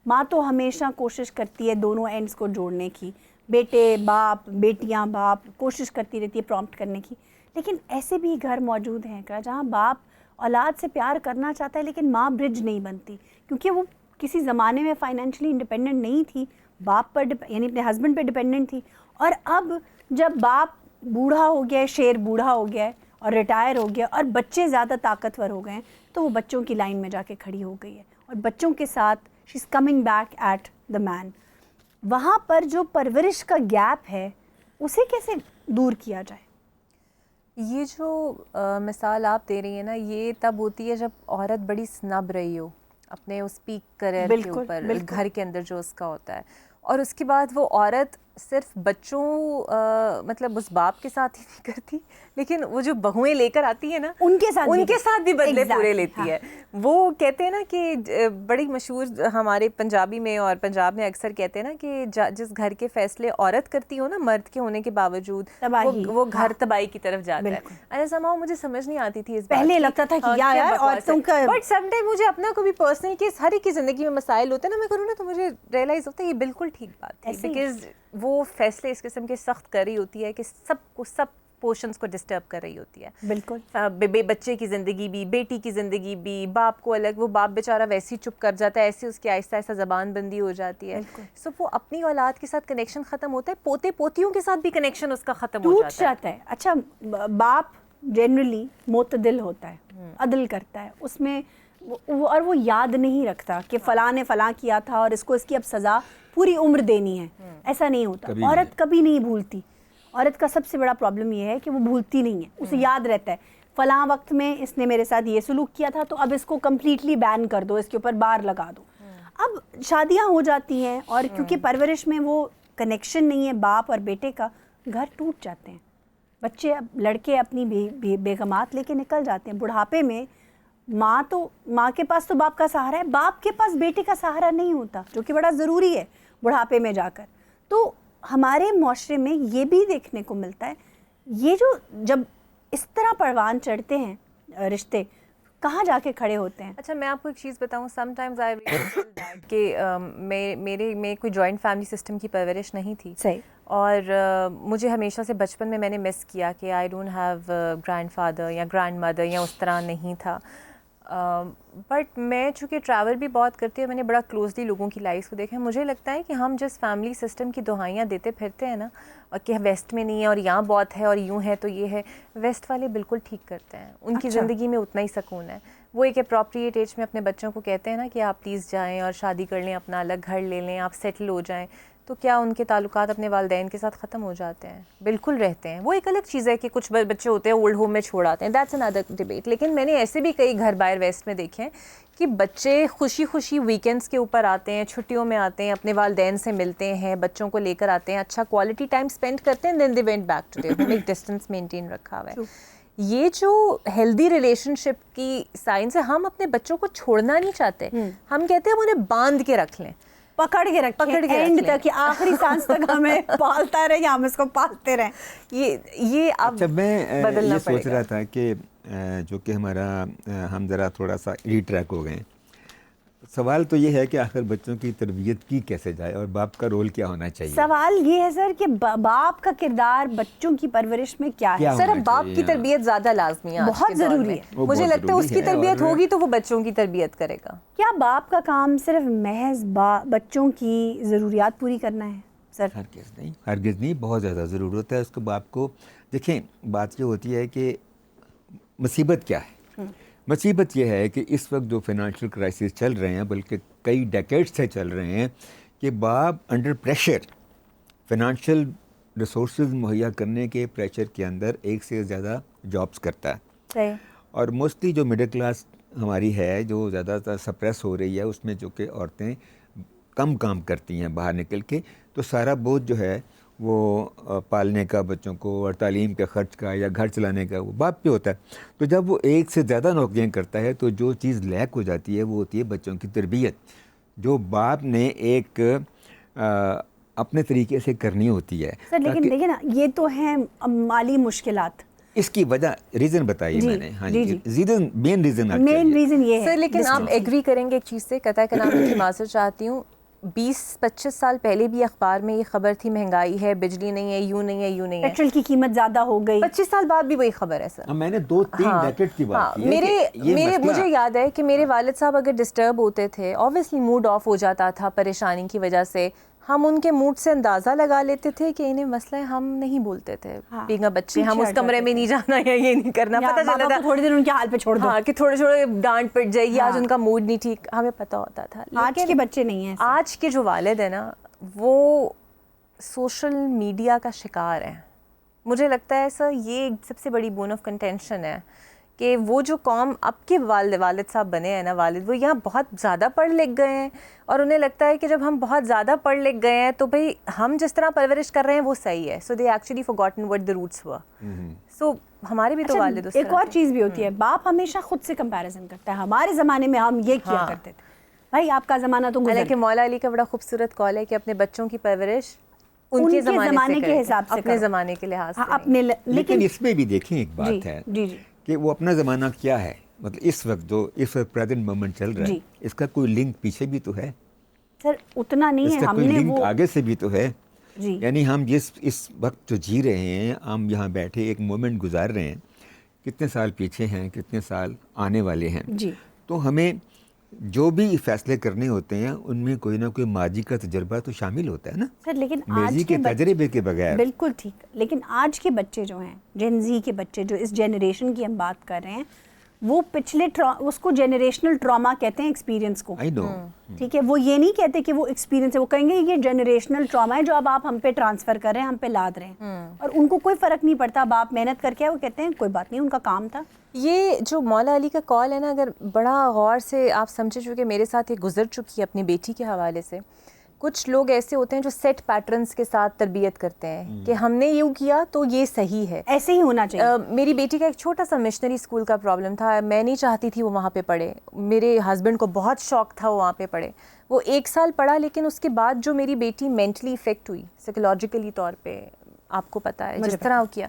ماں تو ہمیشہ کوشش کرتی ہے دونوں اینڈز کو جوڑنے کی, بیٹے باپ, بیٹیاں باپ, کوشش کرتی رہتی ہے پرومپٹ کرنے کی. لیکن ایسے بھی گھر موجود ہیں جہاں باپ اولاد سے پیار کرنا چاہتا ہے لیکن ماں برج نہیں بنتی, کیونکہ وہ کسی زمانے میں فائنینشلی انڈیپینڈنٹ نہیں تھی, باپ پر یعنی اپنے ہسبینڈ پہ ڈیپینڈنٹ تھی. اور اب جب باپ بوڑھا ہو گیا ہے, شیر بوڑھا ہو گیا ہے اور ریٹائر ہو گیا اور بچے زیادہ طاقتور ہو گئے ہیں, تو وہ بچوں کی لائن میں جا کے کھڑی ہو گئی ہے اور بچوں کے ساتھ she is coming back at the main. وہاں پر جو پرورش کا گیپ ہے اسے کیسے دور کیا جائے؟ یہ جو مثال آپ دے رہی ہیں نا یہ تب ہوتی ہے جب عورت بڑی سنب رہی ہو اپنے اس پیک کریئر کے اوپر, گھر کے اندر جو اس کا ہوتا ہے, اور اس کے بعد وہ عورت صرف بچوں مطلب اس باپ کے ساتھ ہی نہیں کرتی, لیکن وہ جو بہویں لے کر آتی ہیں نا ان کے ساتھ بھی بدلے پورے لیتی ہے. وہ کہتے ہیں نا کہ بڑی مشہور ہمارے پنجابی میں اور پنجاب میں اکثر کہتے ہیں نا کہ جس گھر کے فیصلے عورت کرتی ہو نا مرد کے ہونے کے باوجود وہ گھر تباہی کی طرف جاتا ہے. ایسا سماؤ مجھے سمجھ نہیں آتی تھی اس بات, پہلے لگتا تھا کہ یار عورتوں کا, بٹ سم ٹائم مجھے اپنا کو بھی پرسنل کہ ہر ایک کی زندگی میں مسائل ہوتے ہیں نا, میں کروں نا تو مجھے ریئلائز ہوتا ہے یہ بالکل ٹھیک بات ہے, بیکاز وہ فیصلے اس قسم کے سخت کر رہی ہوتی ہے کہ سب پورشنز کو ڈسٹرب کر رہی ہوتی ہے. بالکل بچے کی زندگی بھی, بیٹی کی زندگی بھی, باپ کو الگ, وہ باپ بیچارہ ویسے ہی چپ کر جاتا ہے, ایسے اس کی آہستہ آہستہ زبان بندی ہو جاتی ہے. سو وہ اپنی اولاد کے ساتھ کنیکشن ختم ہوتا ہے, پوتے پوتیوں کے ساتھ بھی کنیکشن اس کا ختم ہو جاتا ہے. اچھا باپ جنرلی معتدل ہوتا ہے, عدل کرتا ہے اس میں, اور وہ یاد نہیں رکھتا کہ فلاں نے فلاں کیا تھا اور اس کو اس کی اب سزا پوری عمر دینی ہے. ایسا نہیں ہوتا, عورت کبھی نہیں بھولتی. عورت کا سب سے بڑا پرابلم یہ ہے کہ وہ بھولتی نہیں ہے, اسے یاد رہتا ہے فلاں وقت میں اس نے میرے ساتھ یہ سلوک کیا تھا, تو اب اس کو کمپلیٹلی بین کر دو, اس کے اوپر بار لگا دو. اب شادیاں ہو جاتی ہیں اور کیونکہ پرورش میں وہ کنیکشن نہیں ہے باپ اور بیٹے کا, گھر ٹوٹ جاتے ہیں. بچے لڑکے اپنی بیگمات لے کے نکل جاتے ہیں. بڑھاپے میں ماں کے پاس تو باپ کا سہارا ہے, باپ کے پاس بیٹے کا سہارا نہیں ہوتا, جو کہ بڑا ضروری ہے بڑھاپے میں جا کر. تو ہمارے معاشرے میں یہ بھی دیکھنے کو ملتا ہے, یہ جو جب اس طرح پروان چڑھتے ہیں رشتے, کہاں جا کے کھڑے ہوتے ہیں. اچھا میں آپ کو ایک چیز بتاؤں, سم ٹائمز آئی کہ میں کوئی جوائنٹ فیملی سسٹم کی پرورش نہیں تھی. صحیح. اور مجھے ہمیشہ سے بچپن میں نے مس کیا کہ I don't have grand father یا گرینڈ مدر یا اس طرح نہیں تھا. بٹ میں چونکہ ٹریول بھی بہت کرتی ہوں, میں نے بڑا کلوزلی لوگوں کی لائف کو دیکھا ہے. مجھے لگتا ہے کہ ہم جس فیملی سسٹم کی دہائیاں دیتے پھرتے ہیں نا, اور کہ ویسٹ میں نہیں ہے اور یہاں بہت ہے اور یوں ہے تو یہ ہے, ویسٹ والے بالکل ٹھیک کرتے ہیں, ان کی زندگی میں اتنا ہی سکون ہے. وہ ایک اپروپریٹ ایج میں اپنے بچوں کو کہتے ہیں نا کہ آپ پلیز جائیں اور شادی کر لیں, اپنا الگ گھر لے لیں, آپ سیٹل ہو جائیں, تو کیا ان کے تعلقات اپنے والدین کے ساتھ ختم ہو جاتے ہیں؟ بالکل رہتے ہیں. وہ ایک الگ چیز ہے کہ کچھ بچے ہوتے ہیں اولڈ ہوم میں چھوڑ آتے ہیں, دیٹس این ادر ڈبیٹ. لیکن میں نے ایسے بھی کئی گھر باہر ویسٹ میں دیکھے ہیں کہ بچے خوشی خوشی ویکینڈس کے اوپر آتے ہیں, چھٹیوں میں آتے ہیں, اپنے والدین سے ملتے ہیں, بچوں کو لے کر آتے ہیں, اچھا کوالٹی ٹائم اسپینڈ کرتے ہیں, then they went back to their home. ایک ڈسٹینس مینٹین رکھا ہوا ہے. یہ جو ہیلدی ریلیشن شپ کی سائنس ہے, ہم اپنے بچوں کو چھوڑنا نہیں چاہتے, ہم کہتے ہیں ہم انہیں باندھ کے رکھ لیں, پکڑ کے رکھیں اینڈ تک, آخری سانس تک ہمیں پالتا رہے یا ہم اس کو پالتے رہیں. یہ اب اچھا, میں بدلنا یہ سوچ پڑے گا. رہا تھا کہ جو کہ ہمارا ہم ذرا تھوڑا سا ری ٹریک ہو گئے. سوال تو یہ ہے کہ آخر بچوں کی تربیت کی کیسے جائے اور باپ کا رول کیا ہونا چاہیے؟ سوال یہ ہے سر کہ باپ کا کردار بچوں کی پرورش میں کیا ہے؟ سر اب باپ کی تربیت زیادہ لازمی ہے, بہت ضروری ہے. مجھے لگتا ہے اس کی تربیت ہوگی تو وہ بچوں کی تربیت کرے گا. کیا باپ کا کام صرف محض بچوں کی ضروریات پوری کرنا ہے سر؟ ہرگز نہیں, بہت زیادہ ضرورت ہے اس کو. باپ کو دیکھیں, بات یہ ہوتی ہے کہ مصیبت کیا ہے. مصیبت یہ ہے کہ اس وقت جو فائنانشیل کرائسس چل رہے ہیں, بلکہ کئی ڈیکیڈ سے چل رہے ہیں, کہ باپ انڈر پریشر فائنانشیل ریسورسز مہیا کرنے کے پریشر کے اندر ایک سے زیادہ جابس کرتا ہے. اور موسٹلی جو مڈل کلاس ہماری ہے, جو زیادہ تر سپریس ہو رہی ہے, اس میں جو کہ عورتیں کم کام کرتی ہیں باہر نکل کے, تو سارا بوجھ جو ہے وہ پالنے کا بچوں کو اور تعلیم کے خرچ کا یا گھر چلانے کا وہ باپ پہ ہوتا ہے. تو جب وہ ایک سے زیادہ نوکریاں کرتا ہے تو جو چیز لیک ہو جاتی ہے وہ ہوتی ہے بچوں کی تربیت, جو باپ نے ایک اپنے طریقے سے کرنی ہوتی ہے. سر لیکن دیکھیں نا, یہ تو ہیں مالی مشکلات. اس کی وجہ ریزن بتائیے میں نے. ہاں جی, مین ریزن یہ ہے. سر لیکن آپ ایگری کریں گے ایک چیز سے, قطع کلام کی معذرت چاہتی ہوں, 20-25 سال پہلے بھی اخبار میں یہ خبر تھی مہنگائی ہے, بجلی نہیں ہے, یوں نہیں ہے, یوں نہیں ہے, پیٹرول کی قیمت زیادہ ہو گئی. 25 سال بعد بھی وہی خبر ہے سر. میں نے 2-3 ڈیکیڈ کی بات کی ہے. مجھے یاد ہے کہ میرے والد صاحب اگر ڈسٹرب ہوتے تھے, اوبویسلی موڈ آف ہو جاتا تھا پریشانی کی وجہ سے, ہم ان کے موڈ سے اندازہ لگا لیتے تھے کہ انہیں مسئلہ ہے, ہم نہیں بولتے تھے بیگا بچے, ہم اس کمرے میں نہیں جانا یا یہ نہیں کرنا, پتہ چلا تھا تھوڑے دن ان کے حال پہ چھوڑ دو, کہ تھوڑے تھوڑے ڈانٹ پڑ جائے گی, آج ان کا موڈ نہیں ٹھیک, ہمیں پتہ ہوتا تھا. آج کے بچے نہیں ہیں. آج کے جو والد ہیں نا, وہ سوشل میڈیا کا شکار ہیں. مجھے لگتا ہے سر یہ سب سے بڑی بون آف کنٹینشن ہے کہ وہ جو قوم اب کے والد صاحب بنے ہیں نا, والد, وہ یہاں بہت زیادہ پڑھ لکھ گئے ہیں, اور انہیں لگتا ہے کہ جب ہم بہت زیادہ پڑھ لکھ گئے ہیں تو بھئی ہم جس طرح پرورش کر رہے ہیں وہ صحیح ہے. So they actually forgotten what the roots were. سو ہمارے بھی تو والد اس طرح. ایک اور چیز بھی ہوتی ہے, باپ ہمیشہ خود سے کمپیریزن کرتا ہے. ہمارے زمانے میں ہم یہ کیا کرتے تھے, بھائی آپ کا زمانہ تو گزر گیا. حالانکہ مولا علی کا بڑا خوبصورت قول ہے کہ اپنے بچوں کی پرورش ان کے زمانے کے حساب سے, اپنے زمانے کے لحاظ سے. لیکن اس میں بھی دیکھیں ایک بات ہے کہ وہ اپنا زمانہ کیا ہے, مطلب اس وقت جو اس وقت پریزنٹ مومنٹ چل رہا ہے, اس کا کوئی لنک پیچھے بھی تو ہے سر, اتنا نہیں ہے. اس کا کوئی لنک آگے سے بھی تو ہے. یعنی ہم اس وقت جو جی رہے ہیں, ہم یہاں بیٹھے ایک مومنٹ گزار رہے ہیں, کتنے سال پیچھے ہیں, کتنے سال آنے والے ہیں. تو ہمیں جو بھی فیصلے کرنے ہوتے ہیں ان میں کوئی نہ کوئی ماضی کا تجربہ تو شامل ہوتا ہے نا سر. لیکن ماضی کے تجربے کے بغیر. بالکل ٹھیک, لیکن آج کے بچے جو ہیں, جن زی کے بچے, جو اس جنریشن کی ہم بات کر رہے ہیں, وہ پچھلے اس کو جنریشنل ٹراما کہتے ہیں, ایکسپیرینس کو. ٹھیک ہے, وہ یہ نہیں کہتے کہ وہ ایکسپیرینس ہے, وہ کہیں گے یہ جنریشنل ٹراما ہے جو اب آپ ہم پہ ٹرانسفر کر رہے ہیں, ہم پہ لاد رہے ہیں. اور ان کو کوئی فرق نہیں پڑتا, اب آپ محنت کر کے, وہ کہتے ہیں کوئی بات نہیں, ان کا کام تھا. یہ جو مولا علی کا کال ہے نا, اگر بڑا غور سے آپ سمجھے, چونکہ میرے ساتھ یہ گزر چکی ہے اپنی بیٹی کے حوالے سے. کچھ لوگ ایسے ہوتے ہیں جو سیٹ پیٹرنز کے ساتھ تربیت کرتے ہیں کہ ہم نے یوں کیا تو یہ صحیح ہے, ایسے ہی ہونا چاہیے. میری بیٹی کا ایک چھوٹا سا مشنری اسکول کا پرابلم تھا, میں نہیں چاہتی تھی وہ وہاں پہ پڑھے, میرے ہسبینڈ کو بہت شوق تھا وہ وہاں پہ پڑھے. وہ 1 سال پڑھا, لیکن اس کے بعد جو میری بیٹی مینٹلی افیکٹ ہوئی سائیکولوجیکلی طور پہ, آپ کو پتہ ہے جس طرح کیا,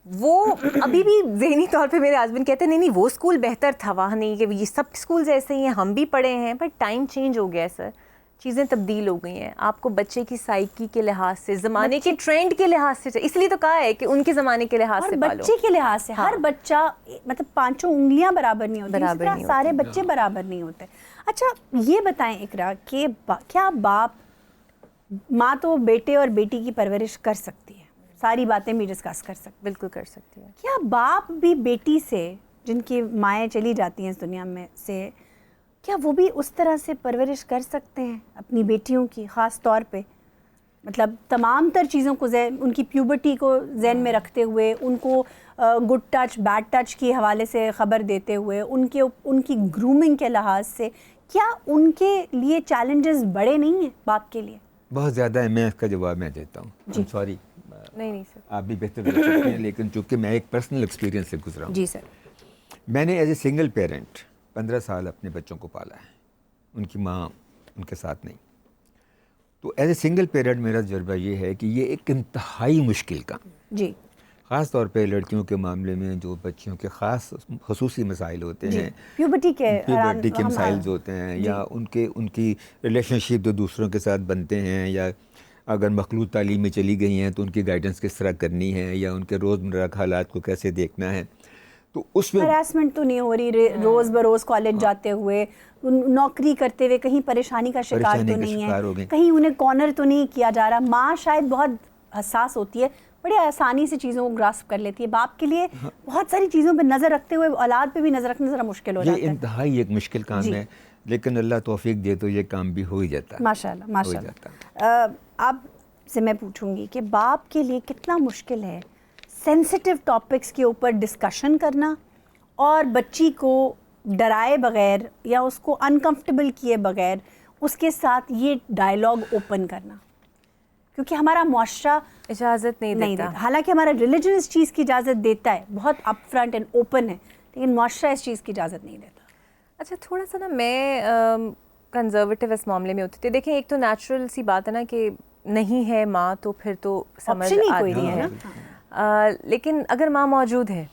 وہ ابھی بھی ذہنی طور پہ میرے ہسبینڈ کہتے ہیں نہیں وہ اسکول بہتر تھا, وہاں نہیں, کہ یہ سب اسکولز ایسے ہی ہیں, ہم بھی پڑھے ہیں. بٹ ٹائم چینج ہو گیا ہے سر, چیزیں تبدیل ہو گئی ہیں. آپ کو بچے کی سائیکی کے لحاظ سے, زمانے کے ٹرینڈ کے لحاظ سے, اس لیے تو کہا ہے کہ ان کے زمانے کے لحاظ سے پالو. بچے کے لحاظ سے ہر بچہ, مطلب 5 انگلیاں برابر نہیں ہوتی, سارے بچے برابر نہیں ہوتے. اچھا یہ بتائیں اقرا کہ کیا باپ, ماں تو بیٹے اور بیٹی کی پرورش کر سکتی ہے, ساری باتیں بھی ڈسکس کر سکتے. بالکل کر سکتی ہے. کیا باپ بھی بیٹی سے جن کی مائیں چلی جاتی ہیں اس دنیا میں سے، کیا وہ بھی اس طرح سے پرورش کر سکتے ہیں اپنی بیٹیوں کی، خاص طور پہ مطلب تمام تر چیزوں کو ان کی پیوبرٹی کو ذہن میں رکھتے ہوئے، ان کو گڈ ٹچ بیڈ ٹچ کے حوالے سے خبر دیتے ہوئے، ان کی گرومنگ کے لحاظ سے، کیا ان کے لیے چیلنجز بڑے نہیں ہیں باپ کے لیے؟ بہت زیادہ ہے. میں اس کا جواب میں دیتا ہوں. سوری نہیں سر، آپ بھی بہتر بتا سکتے ہیں، لیکن چونکہ میں ایک پرسنل ایکسپیرینس سے گزرا ہوں. جی سر. میں نے ایز اے سنگل پیرنٹ 15 سال اپنے بچوں کو پالا ہے، ان کی ماں ان کے ساتھ نہیں. تو ایز اے سنگل پیرنٹ میرا تجربہ یہ ہے کہ یہ ایک انتہائی مشکل کام، جی، خاص طور پہ لڑکیوں کے معاملے میں جو بچیوں کے خصوصی مسائل ہوتے ہیں، پیوبرٹی کے مسائل ہوتے ہیں، یا ان کی ریلیشن شپ جو دوسروں کے ساتھ بنتے ہیں، یا اگر مخلوط تعلیم میں چلی گئی ہیں تو ان کی گائیڈنس کس طرح کرنی ہے، یا ان کے روزمرہ حالات کو کیسے دیکھنا ہے. تو اس میں ہراسمنٹ تو نہیں ہو رہی، روز بروز کالج جاتے ہوئے، نوکری کرتے ہوئے کہیں پریشانی کا شکار تو نہیں ہے، کہیں انہیں کارنر تو نہیں کیا جا رہا. ماں شاید بہت حساس ہوتی ہے، بڑے آسانی سے چیزوں کو گراسپ کر لیتی ہے. باپ کے لیے بہت ساری چیزوں پہ نظر رکھتے ہوئے اولاد پہ بھی نظر رکھنا ذرا مشکل ہو جاتا ہے. یہ انتہائی ایک مشکل کام ہے، لیکن اللہ توفیق دے تو یہ کام بھی ہو ہی جاتا ہے. ماشاء اللہ ماشاء اللہ. آپ سے میں پوچھوں گی کہ باپ کے لیے کتنا مشکل ہے سینسیٹیو ٹاپکس کے اوپر ڈسکشن کرنا، اور بچی کو ڈرائے بغیر یا اس کو انکمفرٹیبل کیے بغیر اس کے ساتھ یہ ڈائلاگ اوپن کرنا، کیونکہ ہمارا معاشرہ اجازت نہیں دیتا. حالانکہ ہمارا ریلیجن اس چیز کی اجازت دیتا ہے، بہت اپ فرنٹ اینڈ اوپن ہے، لیکن معاشرہ اس چیز کی اجازت نہیں دیتا. اچھا تھوڑا سا نا میں کنزرویٹو اس معاملے میں ہوتی تھی. دیکھیں ایک تو نیچرل سی بات ہے نا کہ نہیں ہے ماں تو پھر تو سمجھ آتی ہے نا، لیکن اگر ماں موجود ہے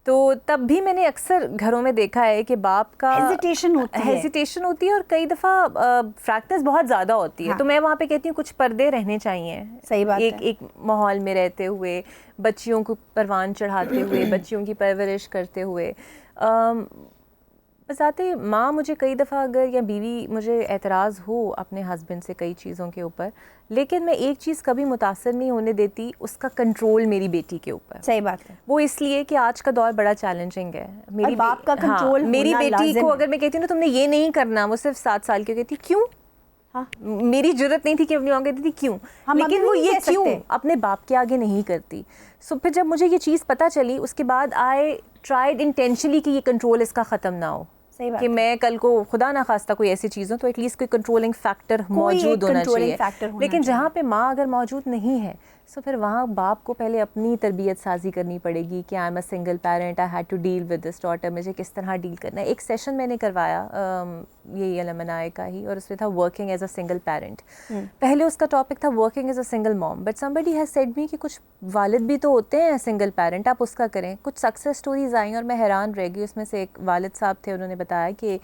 تو تب بھی میں نے اکثر گھروں میں دیکھا ہے کہ باپ کا ہیزیٹیشن ہوتی ہے، اور کئی دفعہ فریکٹنس بہت زیادہ ہوتی ہے. تو میں وہاں پہ کہتی ہوں کچھ پردے رہنے چاہیے. صحیح بات ہے. ایک ماحول میں رہتے ہوئے، بچیوں کو پروان چڑھاتے ہوئے، بچیوں کی پرورش کرتے ہوئے. بذات ماں مجھے کئی دفعہ اگر یا بیوی مجھے اعتراض ہو اپنے ہسبینڈ سے کئی چیزوں کے اوپر، لیکن میں ایک چیز کبھی متاثر نہیں ہونے دیتی، اس کا کنٹرول میری بیٹی کے اوپر. صحیح بات ہے. وہ اس لیے کہ آج کا دور بڑا چیلنجنگ ہے. میری باپ کا کنٹرول میری بیٹی کو اگر میں کہتی ہوں نا تم نے یہ نہیں کرنا، وہ صرف 7 سال کی کہتی کیوں، میری ضرورت نہیں تھی کہ اپنی ماں کہتی تھی کیوں، لیکن وہ یہ کیوں اپنے باپ کے آگے نہیں کرتی. سو پھر جب مجھے یہ چیز پتہ چلی، اس کے بعد آئی ٹرائیڈ انٹینشنلی کہ یہ کنٹرول اس کا ختم نہ ہو، کہ میں کل کو خدا نہ خواستہ کوئی ایسی چیز ہو تو ایٹ لیسٹ کوئی کنٹرولنگ فیکٹر موجود ہونا چاہیے. لیکن جہاں پہ ماں اگر موجود نہیں ہے، سو پھر وہاں باپ کو پہلے اپنی تربیت سازی کرنی پڑے گی کہ I am a single parent, I had to deal with this daughter, مجھے کس طرح ڈیل کرنا ہے. ایک سیشن میں نے کروایا یہی المنائے کا ہی، اور اس میں تھا working as a single parent. پہلے اس کا ٹاپک تھا working as a single mom, but somebody has said me کہ کچھ والد بھی تو ہوتے ہیں سنگل پیرنٹ، آپ اس کا کریں. کچھ سکسیس سٹوریز آئیں اور میں حیران رہ گئی. اس میں سے ایک والد صاحب تھے، انہوں نے بتایا کہ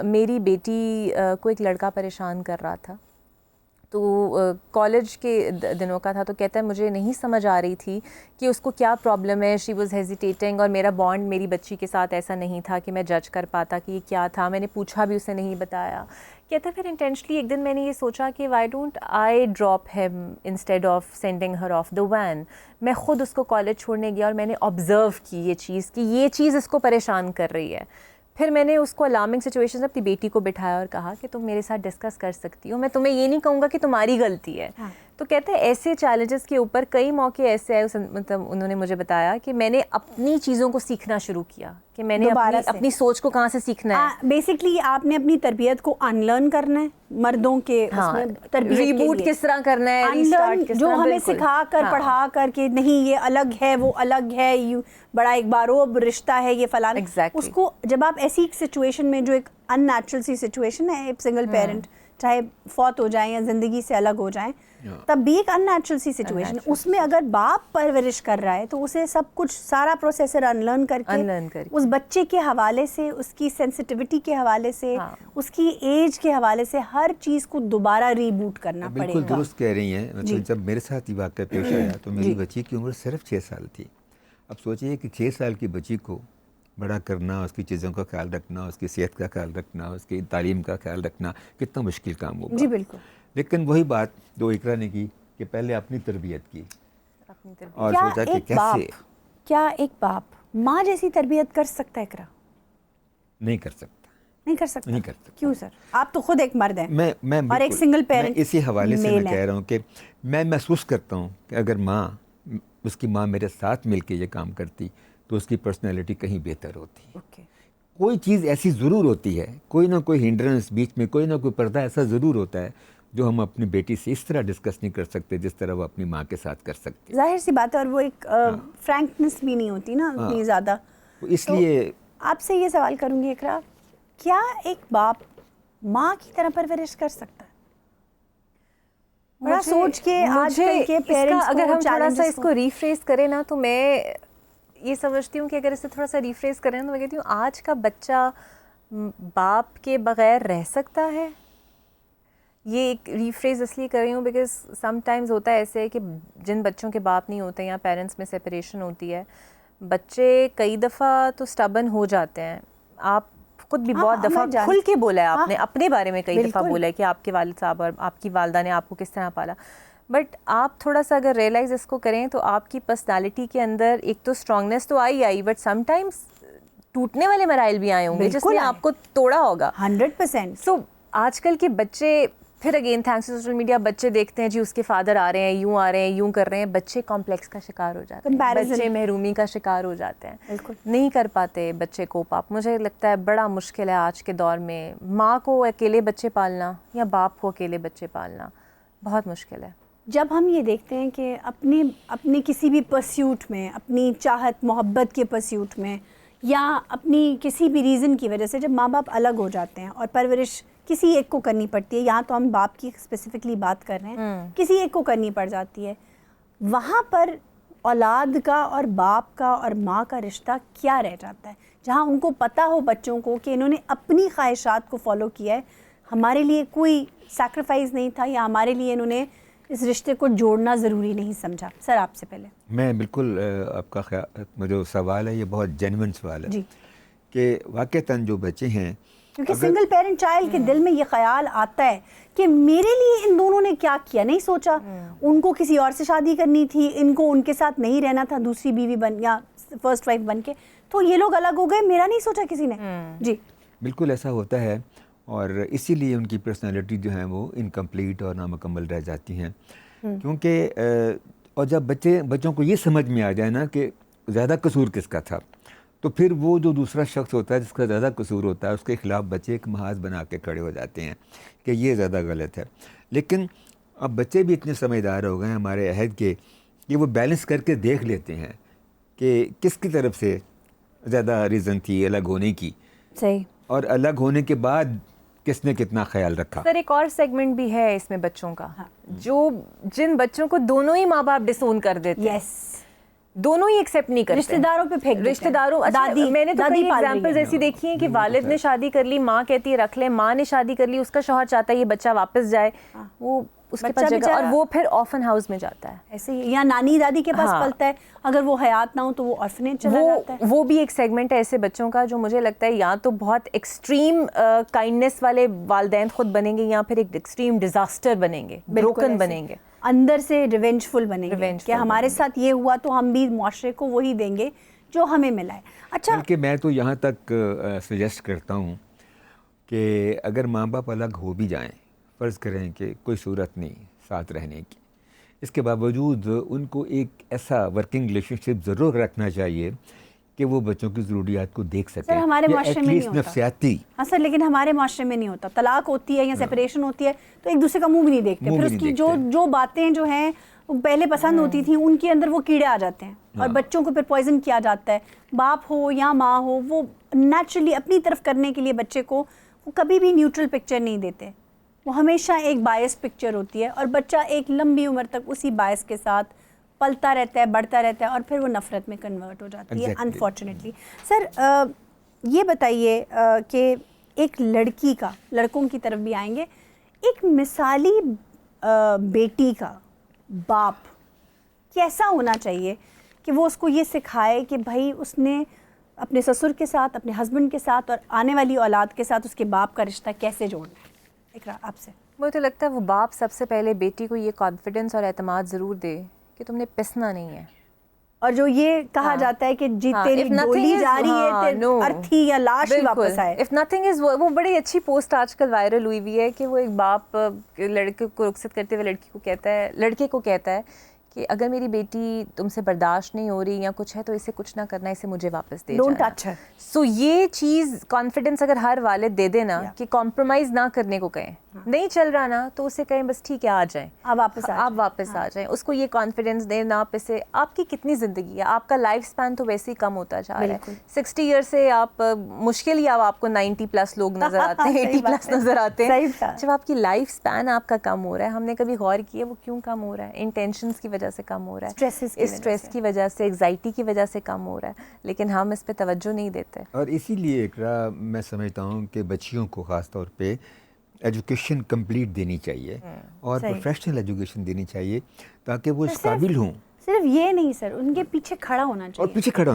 میری بیٹی کو ایک لڑکا پریشان کر رہا تھا، تو کالج کے دنوں کا تھا، تو کہتا ہے مجھے نہیں سمجھ آ رہی تھی کہ اس کو کیا پرابلم ہے. شی واز ہیزیٹیٹنگ، اور میرا بانڈ میری بچی کے ساتھ ایسا نہیں تھا کہ میں جج کر پاتا کہ یہ کیا تھا. میں نے پوچھا بھی، اسے نہیں بتایا. کہتا ہے پھر انٹینشلی ایک دن میں نے یہ سوچا کہ why don't I drop ham instead of sending Hare of the when. میں خود اس کو کالج چھوڑنے گیا اور میں نے آبزرو کی یہ چیز کہ یہ چیز اس کو پریشان کر رہی ہے. پھر میں نے اس کو الارمنگ سچویشن اپنی بیٹی کو بٹھایا اور کہا کہ تم میرے ساتھ ڈسکس کر سکتی ہو، میں تمہیں یہ نہیں کہوں گا کہ تمہاری غلطی ہے. تو کہتے ہیں ایسے چیلنجز کے اوپر کئی موقع ایسے آئے، مطلب انہوں نے مجھے بتایا کہ میں نے اپنی چیزوں کو سیکھنا شروع کیا، کہ میں نے اپنی سوچ کو کہاں سے سیکھنا ہے. بیسکلی آپ نے اپنی تربیت کو ان لرن کرنا ہے، مردوں کے ریبوٹ کس طرح کرنا ہے، ان جو ہمیں سکھا کر پڑھا کر کے نہیں یہ الگ ہے وہ الگ ہے، بڑا ایک باروب رشتہ ہے یہ فلاں. اس کو جب آپ ایسی ایک سچویشن میں جو ایک ان نیچرل سی سچویشن ہے، ایک سنگل پیرنٹ چاہے فوت ہو جائیں یا زندگی سے الگ ہو جائیں، تب بھی ایک ان نیچرل سی سچویشن، اس میں اگر باپ پرورش کر رہا ہے تو اسے سب کچھ سارا پروسیسر ان لرن کر کے اس بچے کے حوالے سے، اس کی سینسٹیوٹی کے حوالے سے، اس کی ایج کے حوالے سے ہر چیز کو دوبارہ ریبوٹ کرنا پڑے گا. بالکل درست کہہ رہی ہیں. جب میرے ساتھ یہ واقعہ پیش آیا تو میری بچی کی عمر صرف 6 سال تھی. اب سوچئے کہ 6 سال کی بچی کو بڑا کرنا، اس کی چیزوں کا خیال رکھنا، اس کی صحت کا خیال رکھنا، اس کی تعلیم کا خیال رکنا کتنا مشکل کام ہوگا. جی بالکل. لیکن وہی بات جو اقرا نے کی کہ پہلے اپنی تربیت کی اور سوچا کہ کیسے. کیا ایک باپ ماں جیسی تربیت کر سکتا ہے اقرا؟ نہیں کر سکتا. نہیں کر سکتا. نہیں کر سکتا. کیوں سر؟ آپ تو خود ایک مرد ہیں میں اور ایک سنگل پیرنٹ. میں اسی حوالے سے میں کہہ رہا ہوں کہ میں محسوس کرتا ہوں کہ اگر اس کی ماں میرے ساتھ مل کے یہ کام کرتی تو اس کی پرسنالٹی کہیں بہتر ہوتی. اوکے. کوئی چیز ایسی ضرور ہوتی ہے, کوئی نہ کوئی ہنڈرنس بیچ میں, کوئی نہ کوئی پردہ ایسا ضرور ہوتا ہے جو ہم اپنی بیٹی سے اس طرح ڈسکس نہیں کر سکتے جس طرح وہ اپنی ماں کے ساتھ کر سکتے. ظاہر سی بات ہے, اور وہ ایک فرینکنس بھی نہیں ہوتی نا اتنی زیادہ. اس لیے آپ سے یہ سوال کروں گی اقرا, کیا ایک باپ ماں کی طرح پرورش کر سکتا ہے؟ بڑا سوچ کے آج کل کے پیرنٹس اگر ہم تھوڑا سا اس کو ریفریز کریں نا, تو میں یہ سمجھتی ہوں کہ اگر اسے تھوڑا سا ریفریز کریں تو میں کہتی ہوں آج کا بچہ باپ کے بغیر رہ سکتا ہے. یہ ایک ریفریز اس لیے کر رہی ہوں بیکاز سم ٹائمز ہوتا ہے ایسے کہ جن بچوں کے باپ نہیں ہوتے یا پیرنٹس میں سیپریشن ہوتی ہے, بچے کئی دفعہ تو سٹبن ہو جاتے ہیں. آپ خود بھی بہت دفعہ کھل کے بولا ہے آپ نے اپنے بارے میں, کئی دفعہ بولا ہے کہ آپ کے والد صاحب اور آپ کی والدہ نے آپ کو کس طرح پالا. بٹ آپ تھوڑا سا اگر ریئلائز اس کو کریں تو آپ کی پرسنالٹی کے اندر ایک تو اسٹرانگنیس تو آئی بٹ سم ٹائمس ٹوٹنے والے مراحل بھی آئے ہوں گے جس نے آپ کو توڑا ہوگا 100%. سو آج کل کے بچے پھر again thanks to social media بچے دیکھتے ہیں جی اس کے فادر آ رہے ہیں یوں کر رہے ہیں, بچے کمپلیکس کا شکار ہو جاتے ہیں, بچے محرومی کا شکار ہو جاتے ہیں, نہیں کر پاتے بچے کوپ اپ. مجھے لگتا ہے بڑا مشکل ہے آج کے دور میں ماں کو اکیلے بچے پالنا یا باپ کو اکیلے بچے پالنا, بہت مشکل ہے. جب ہم یہ دیکھتے ہیں کہ اپنے کسی بھی پرسیوٹ میں, اپنی چاہت محبت کے پرسیوٹ میں, یا اپنی کسی بھی ریزن کی وجہ سے جب ماں باپ الگ ہو جاتے ہیں اور پرورش کسی ایک کو کرنی پڑتی ہے, یہاں تو ہم باپ کی اسپیسیفکلی بات کر رہے ہیں, کسی ایک کو کرنی پڑ جاتی ہے, وہاں پر اولاد کا اور باپ کا اور ماں کا رشتہ کیا رہ جاتا ہے؟ جہاں ان کو پتہ ہو بچوں کو کہ انہوں نے اپنی خواہشات کو فالو کیا ہے, ہمارے لیے کوئی سیکریفائز نہیں تھا, یا ہمارے لیے انہوں نے اس رشتے کو جوڑنا ضروری نہیں سمجھا. سر آپ سے پہلے. میں بالکل آپ کا جو سوال ہے یہ بہت جینوئن سوال ہے جی, کہ واقعتاً جو بچے ہیں, کیونکہ سنگل پیرنٹ چائلڈ کے دل میں یہ خیال آتا ہے کہ میرے لیے ان دونوں نے کیا کیا, نہیں سوچا, ان کو کسی اور سے شادی کرنی تھی, ان کو ان کے ساتھ نہیں رہنا تھا دوسری بیوی بن یا فرسٹ وائف بن کے, تو یہ لوگ الگ ہو گئے, میرا نہیں سوچا کسی نے. جی بالکل ایسا ہوتا ہے, اور اسی لیے ان کی پرسنالٹی جو ہیں وہ انکمپلیٹ اور نامکمل رہ جاتی ہیں. کیونکہ اور جب بچوں کو یہ سمجھ میں آ جائے نا کہ زیادہ قصور کس کا تھا, تو پھر وہ جو دوسرا شخص ہوتا ہے جس کا زیادہ قصور ہوتا ہے اس کے خلاف بچے ایک محاذ بنا کے کھڑے ہو جاتے ہیں کہ یہ زیادہ غلط ہے. لیکن اب بچے بھی اتنے سمجھدار ہو گئے ہیں ہمارے عہد کے کہ وہ بیلنس کر کے دیکھ لیتے ہیں کہ کس کی طرف سے زیادہ ریزن تھی الگ ہونے کی, صحیح, اور الگ ہونے کے بعد کس نے کتنا خیال رکھا. سر ایک اور سیگمنٹ بھی ہے اس میں بچوں کا, جو جن بچوں کو دونوں ہی ماں باپ ڈس اون کر دیتے ہیں, دونوں ہی ایکسیپٹ نہیں کرتے, رشتہ داروں پہ پھینک دیتے ہیں. رشتہ داروں, میں نے تو کئی ایگزامپلز ایسی دیکھی ہیں کہ والد نے شادی کر لی, ماں کہتی ہے رکھ لے, ماں نے شادی کر لی, اس کا شوہر چاہتا ہے یہ بچہ واپس جائے, وہ اس کے پاس جگہ, اور وہ پھر آرفن ہاؤس میں جاتا ہے ایسے ہی, یا نانی دادی کے پاس پلتا ہے, اگر وہ حیات نہ ہو تو وہ آرفنیج چلا جاتا ہے. وہ بھی ایک سیگمنٹ ہے ایسے بچوں کا جو مجھے لگتا ہے یا تو بہت ایکسٹریم کائنڈنیس والے والدین خود بنیں گے, یا پھر ایک ایکسٹریم ڈیزاسٹر بنیں گے, بروکن بنیں گے, اندر سے ریونجفل بنیں گے کہ ہمارے ساتھ یہ ہوا تو ہم بھی معاشرے کو وہی دیں گے جو ہمیں ملا ہے. اچھا, بلکہ میں تو یہاں تک سجیسٹ کرتا ہوں کہ اگر ماں باپ الگ ہو بھی جائیں, فرض کریں کہ کوئی صورت نہیں ساتھ رہنے کی, اس کے باوجود ان کو ایک ایسا ورکنگ ریلیشن شپ ضرور رکھنا چاہیے کہ وہ بچوں کی ضروریات کو دیکھ سکیں. سر ہمارے معاشرے میں نہیں ہوتا. نفسیاتی, ہاں سر, لیکن ہمارے معاشرے میں نہیں ہوتا. طلاق ہوتی ہے یا سیپریشن ہوتی ہے تو ایک دوسرے کا منہ بھی نہیں دیکھتے, پھر اس کی جو باتیں جو ہیں وہ پہلے پسند ہوتی تھیں ان کے اندر وہ کیڑے آ جاتے ہیں, اور بچوں کو پھر پوائزن کیا جاتا ہے. باپ ہو یا ماں ہو, وہ نیچرلی اپنی طرف کرنے کے لیے بچے کو وہ کبھی بھی نیوٹرل پکچر نہیں دیتے, وہ ہمیشہ ایک بائس پکچر ہوتی ہے, اور بچہ ایک لمبی عمر تک اسی بائس کے ساتھ پلتا رہتا ہے, بڑھتا رہتا ہے, اور پھر وہ نفرت میں کنورٹ ہو جاتی ہے انفارچونیٹلی. سر یہ بتائیے کہ ایک لڑکی کا, لڑکوں کی طرف بھی آئیں گے, ایک مثالی بیٹی کا باپ کیسا ہونا چاہیے کہ وہ اس کو یہ سکھائے کہ بھائی اس نے اپنے سسر کے ساتھ, اپنے ہسبینڈ کے ساتھ, اور آنے والی اولاد کے ساتھ اس کے باپ کا رشتہ کیسے جوڑنا ہے؟ اقرا آپ سے. مجھے تو لگتا ہے وہ باپ سب سے پہلے بیٹی کو یہ کانفیڈنس اور اعتماد ضرور دے کہ تم نے پسنا نہیں ہے, اور جو یہ کہا جاتا ہے کہ جی تیری ڈولی جا رہی ہے ارتھی یا لاش ہی واپس آئے. If nothing is, وہ بڑی اچھی پوسٹ آج کل وائرل ہوئی ہوئی ہے کہ وہ ایک باپ لڑکے کو رخصت کرتے ہوئے لڑکے کو کہتا ہے کہ اگر میری بیٹی تم سے برداشت نہیں ہو رہی یا کچھ ہے تو اسے کچھ نہ کرنا, اسے مجھے واپس دے جانا. سو یہ چیز کانفیڈنس اگر ہر والد دے دے نا کہ کمپرومائز نہ کرنے کو کہیں, نہیں چل رہا نا تو اسے کہیں بس ٹھیک ہے آ جائیں, آپ واپس آ جائیں, اس کو یہ کانفیڈنس دیں. آپ اسے, آپ کی کتنی زندگی ہے, آپ کا لائف اسپین تو ویسے ہی کم ہوتا جا رہا ہے. 60 ایئر سے آپ مشکل ہی آپ کو 90+ لوگ نظر آتے ہیں, 80+ نظر آتے ہیں. جب آپ کی لائف اسپین آپ کا کم ہو رہا ہے, ہم نے کبھی غور کیا وہ کیوں کم ہو رہا ہے؟ انٹینشنس کی وجہ سے کم ہو رہا ہے, اسٹریس کی وجہ سے, انگزائٹی کی وجہ سے کم ہو رہا ہے, لیکن ہم اس پہ توجہ نہیں دیتے. اور اسی لیے اقرا میں سمجھتا ہوں کہ بچیوں کو خاص طور پہ ایجوکیشن کمپلیٹ دینی چاہیے اور پروفیشنل ایجوکیشن دینی چاہیے تاکہ وہ اس قابل ہوں. صرف یہ نہیں سر, ان کے پیچھے کھڑا ہونا چاہیے, اور پیچھے کھڑا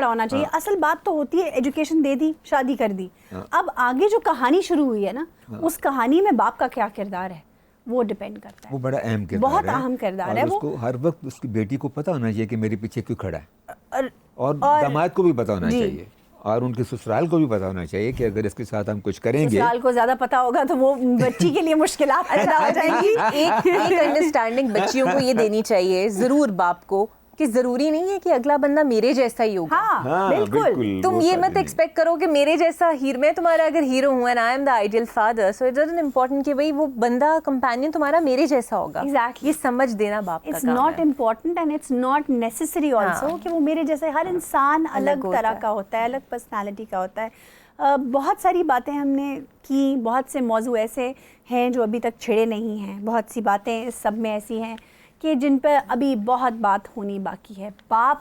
ہونا چاہیے. اصل بات تو ہوتی ہے ایجوکیشن دے دی, شادی کر دی, اب آگے جو کہانی شروع ہوئی ہے نا, اس کہانی میں باپ کا کیا کردار ہے وہ ڈیپینڈ کرتا ہے. وہ بڑا اہم کردار ہے, بہت اہم کردار ہے. اس کو ہر وقت اس کی بیٹی کو پتہ ہونا چاہیے کہ میرے پیچھے کیوں کھڑا ہے, اور داماد کو بھی پتہ ہونا چاہیے, اور ان کے سسرال کو بھی پتہ ہونا چاہیے کہ اگر اس کے ساتھ ہم کچھ کریں گے. سسرال کو زیادہ پتہ ہوگا تو وہ بچی کے لیے مشکلات پیدا ہو جائیں گی. ایک انڈرسٹینڈنگ بچیوں کو یہ دینی چاہیے ضرور باپ کو کہ ضروری نہیں ہے کہ اگلا بندہ میرے جیسا ہی ہوگا. ہاں بالکل, تم یہ مت ایکسپیکٹ کرو کہ میرے جیسا میں تمہارا اگر ہیرو ہوں and I am the ideal father, so it doesn't important کہ بھائی وہ بندہ کمپینین تمہارا میرے جیسا ہوگا. یہ سمجھ دینا باپ کا کام ہے. It's not important and it's not necessary also کہ وہ میرے جیسے. ہر انسان الگ طرح کا ہوتا ہے, الگ پرسنالٹی کا ہوتا ہے. بہت ساری باتیں ہم نے کی, بہت سے موضوع ایسے ہیں جو ابھی تک چھڑے نہیں ہیں, بہت سی باتیں اس سب میں ایسی ہیں کہ جن پہ ابھی بہت بات ہونی باقی ہے. باپ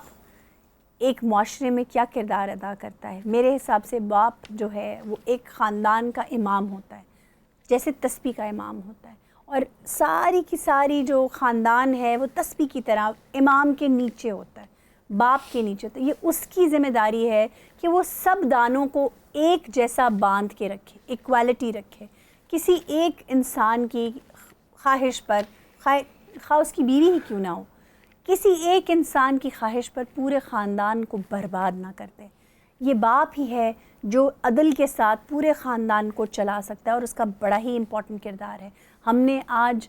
ایک معاشرے میں کیا کردار ادا کرتا ہے؟ میرے حساب سے باپ جو ہے وہ ایک خاندان کا امام ہوتا ہے, جیسے تسبیح کا امام ہوتا ہے, اور ساری کی ساری جو خاندان ہے وہ تسبیح کی طرح امام کے نیچے ہوتا ہے, باپ کے نیچے ہوتا ہے. یہ اس کی ذمہ داری ہے کہ وہ سب دانوں کو ایک جیسا باندھ کے رکھے, ایکوالٹی رکھے. کسی ایک انسان کی خواہش پر, خواہ اس کی بیوی ہی کیوں نہ ہو, کسی ایک انسان کی خواہش پر پورے خاندان کو برباد نہ کرتے. یہ باپ ہی ہے جو عدل کے ساتھ پورے خاندان کو چلا سکتا ہے, اور اس کا بڑا ہی امپورٹنٹ کردار ہے. ہم نے آج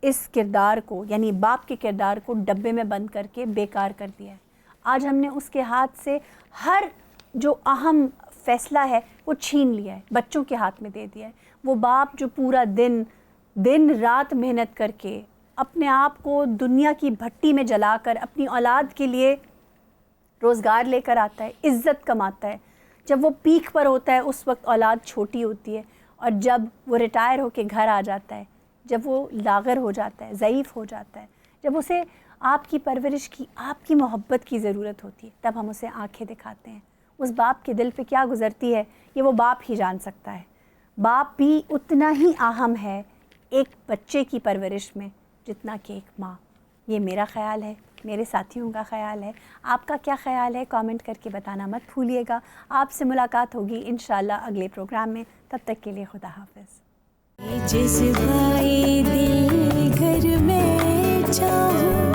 اس کردار کو, یعنی باپ کے کردار کو ڈبے میں بند کر کے بیکار کر دیا ہے. آج ہم نے اس کے ہاتھ سے ہر جو اہم فیصلہ ہے وہ چھین لیا ہے, بچوں کے ہاتھ میں دے دیا ہے. وہ باپ جو پورا دن رات محنت کر کے اپنے آپ کو دنیا کی بھٹی میں جلا کر اپنی اولاد کے لیے روزگار لے کر آتا ہے, عزت کماتا ہے. جب وہ پیک پر ہوتا ہے اس وقت اولاد چھوٹی ہوتی ہے, اور جب وہ ریٹائر ہو کے گھر آ جاتا ہے, جب وہ لاغر ہو جاتا ہے, ضعیف ہو جاتا ہے, جب اسے آپ کی پرورش کی, آپ کی محبت کی ضرورت ہوتی ہے, تب ہم اسے آنکھیں دکھاتے ہیں. اس باپ کے دل پہ کیا گزرتی ہے یہ وہ باپ ہی جان سکتا ہے. باپ بھی اتنا ہی اہم ہے ایک بچے کی پرورش میں جتنا کہ ایک ماں. یہ میرا خیال ہے, میرے ساتھیوں کا خیال ہے. آپ کا کیا خیال ہے کامنٹ کر کے بتانا مت بھولیے گا. آپ سے ملاقات ہوگی انشاءاللہ اگلے پروگرام میں. تب تک کے لیے خدا حافظ. جذبۂ دل گھر میں چاہوں